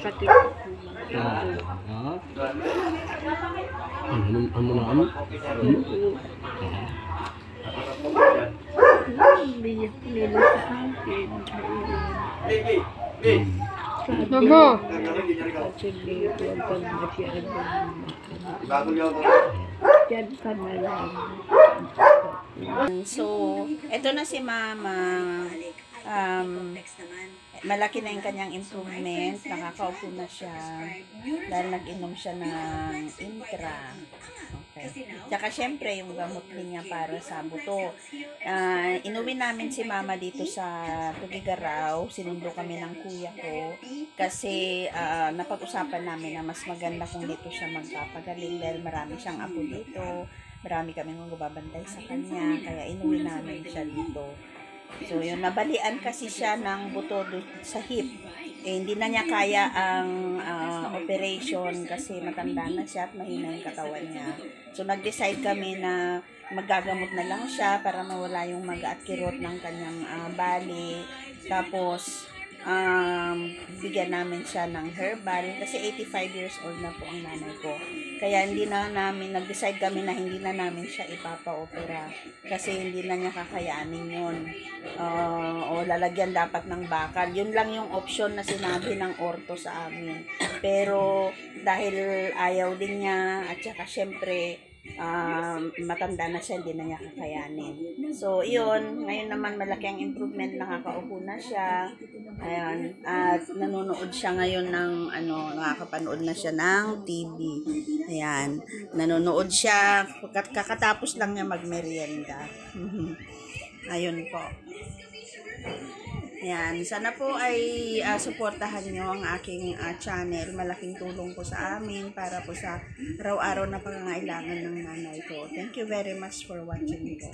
Sakit. Ano na ano? Biyak nila sa akin. Mama. Kasi dito ang pagmasyadong dyan ka na lang. So, eto na si Mama. Malaki na yung kanyang improvement. Nakakaupo na siya. Dahil nag-inom siya ng Intra. Okay. Tsaka syempre, yung gamot din niya para sa buto. Inuwi namin si Mama dito sa Tugigaraw. Sinundo kami ng kuya ko. Kasi napag-usapan namin na mas maganda kung dito siya magpapagaling dahil marami siyang apo dito. Marami kami magbabantay sa kanya. Kaya inuwi namin siya dito. So, yun, nabalian kasi siya ng buto sa hip. Hindi na niya kaya ang operation kasi matanda na siya at mahina yung katawan niya. So, nag-decide kami na magagamot na lang siya para mawala yung maga at kirot ng kanyang bali. Tapos, bigyan namin siya ng herbal kasi 85 years old na po ang nanay ko. Kaya hindi na namin, nag-decide kami na hindi na namin siya ipapa-opera kasi hindi na niya kakayanin yun. O lalagyan dapat ng bakal. Yun lang yung option na sinabi ng orto sa amin. Pero dahil ayaw din niya at saka syempre matanda na siya, hindi na niya kakayanin. So, yun. Ngayon naman malaki ang improvement, nakakaupo na siya. Ayan. At nanonood siya ngayon ng, nakakapanood na siya ng TV. Ayan. Nanonood siya. Kakatapos lang niya magmerienda. Ayun po. Ayan, sana po ay suportahan nyo ang aking channel. Malaking tulong po sa amin para po sa araw-araw na pangangailangan ng nanay ko. Thank you very much for watching po.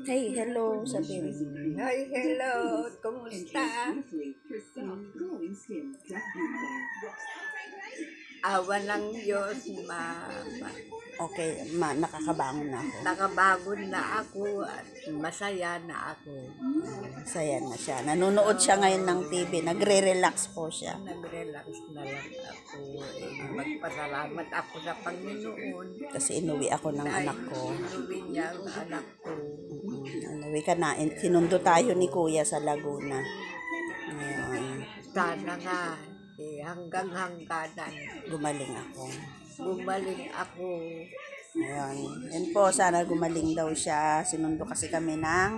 Hey, hello, sabihin. Hi, hello. Kumusta? Awa ng Diyos, Mama. Okay, nakakabangon na ako. Nakabagon na ako at masaya na ako. Saya na siya. Nanonood siya ngayon ng TV. Nagre-relax po siya. Nag-relax na lang ako. Magpasalamat ako sa Panginoon. Kasi inuwi ako ng anak ko. Inuwi niya ang anak ko. Inuwi ka na. Sinundo tayo ni Kuya sa Laguna. Ngayon. Sana nga. Hanggang hangganan. Gumaling ako. Gumaling ako. Ayun. Yan po, sana gumaling daw siya. Sinundo kasi kami ng...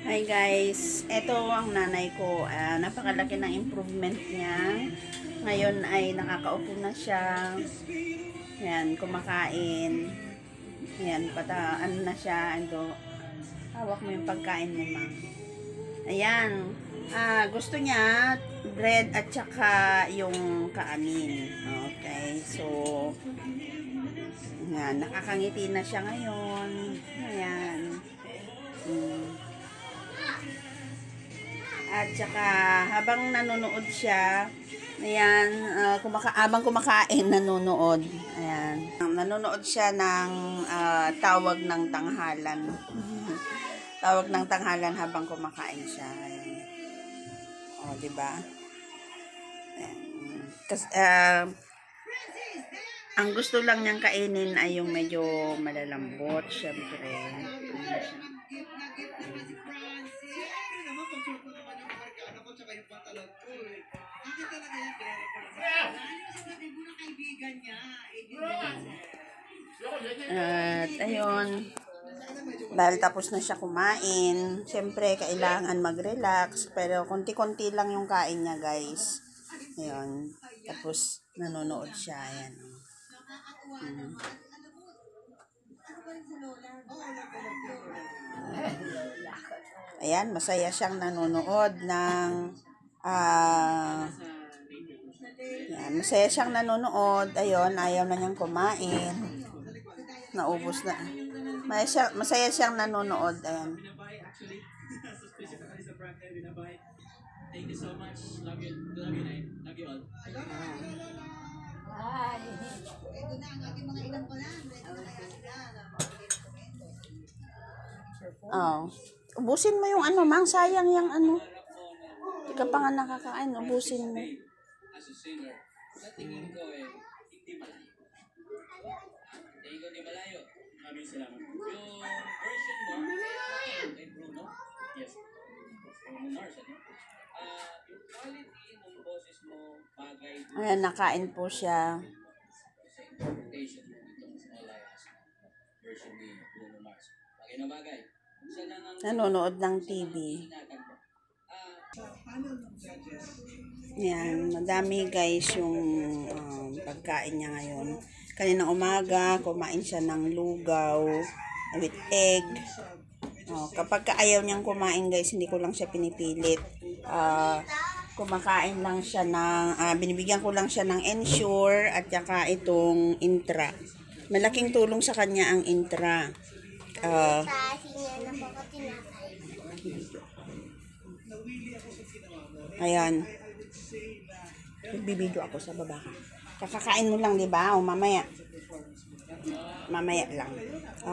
Hi guys, ito ang nanay ko. Napakalaki ng improvement niya. Ngayon ay nakakaupo na siya. Yan, kumakain. Yan, ano na siya. Hawak mo yung pagkain mo, ma'am. Ayan. Gusto niya bread at saka yung kaanin. Okay, so yan, nakakangiti na siya ngayon. Ayan. At saka habang nanonood siya, ayan, habang kumakain nanonood. Ayan. Nanonood siya ng tawag ng tanghalan. Tawag ng tanghalan habang kumakain siya. Ayan. O, diba? Kasi, ang gusto lang niyang kainin ay yung medyo malalambot, syempre. At, ayun. Dahil tapos na siya kumain, syempre kailangan mag-relax, pero konti-konti lang yung kain niya, guys. Ayun. Tapos nanonood siya, ayan. Ayan, masaya siyang nanonood ng yan, masaya siyang nanonood. Ayun, ayaw na niyang kumain. Naubos na. Masaya siyang nanonood. Ayan. Thank you so much. Love you. Love you, Nay. Love you all. Hi. Ito na ang aking mga ilang pala. Oh. Ubusin mo yung ano, mang sayang yung ano. Hindi ka pa nga nakakain, ubusin mo. As a singer, sa tingin ko hindi malayo. Tingin ko di malayo. Maraming salamat. Yung version mo, kay Bruno, yes, Bruno Mars, ano? Yung quality ng boses mo, bagay Ayan, nakain po siya. sa interpretation mo itong All I Ask version ni Bruno Mars. Bagay na bagay. Siya lang ang Nanonood ng TV. ingatan mo. Yan, madami guys yung pagkain niya ngayon. Kaninang umaga, kumain siya ng lugaw with egg. Kapag ayaw niyang kumain guys, hindi ko lang siya pinipilit. Kumakain lang siya ng, binibigyan ko lang siya ng Ensure at saka itong Intra. Malaking tulong sa kanya ang Intra. Ayan. Nagbibideo ako sa baba. Kakakain mo lang, di ba? O mamaya. Mamaya lang.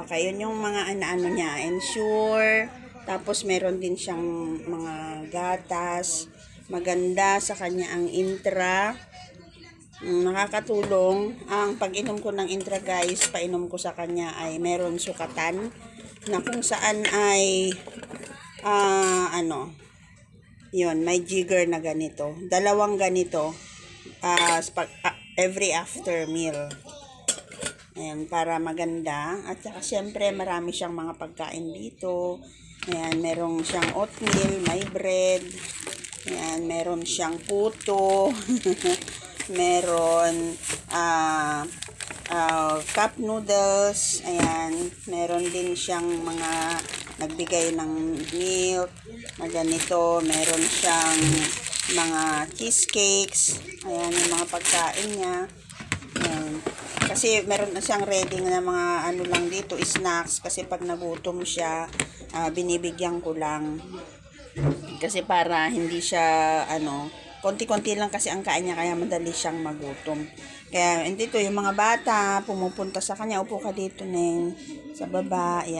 Okay, yun yung mga ano niya. Ensure. Tapos meron din siyang mga gatas. Maganda sa kanya ang Intra. Nakakatulong. Ang pag-inom ko ng Intra guys, painom ko sa kanya ay meron sukatan. Na kung saan ay yun, may jigger na ganito. Dalawang ganito every after meal. Ayan, para maganda. At saka syempre marami siyang mga pagkain dito. Ayan, meron siyang oatmeal, may bread. Ayan, meron siyang puto. Meron cup noodles. Ayan, meron din siyang mga nagbigay ng milk na ganito. Meron siyang mga cheesecakes. Ayan, yung mga pagkain niya. Ayan. Kasi meron na siyang ready na mga ano lang dito, snacks. Kasi pag nagutom siya, binibigyan ko lang. Kasi para hindi siya, konti-konti lang kasi ang kain niya, kaya madali siyang magutom. Kaya dito yung mga bata, pumupunta sa kanya, upo ka dito, Neng, sa baba. Ayan.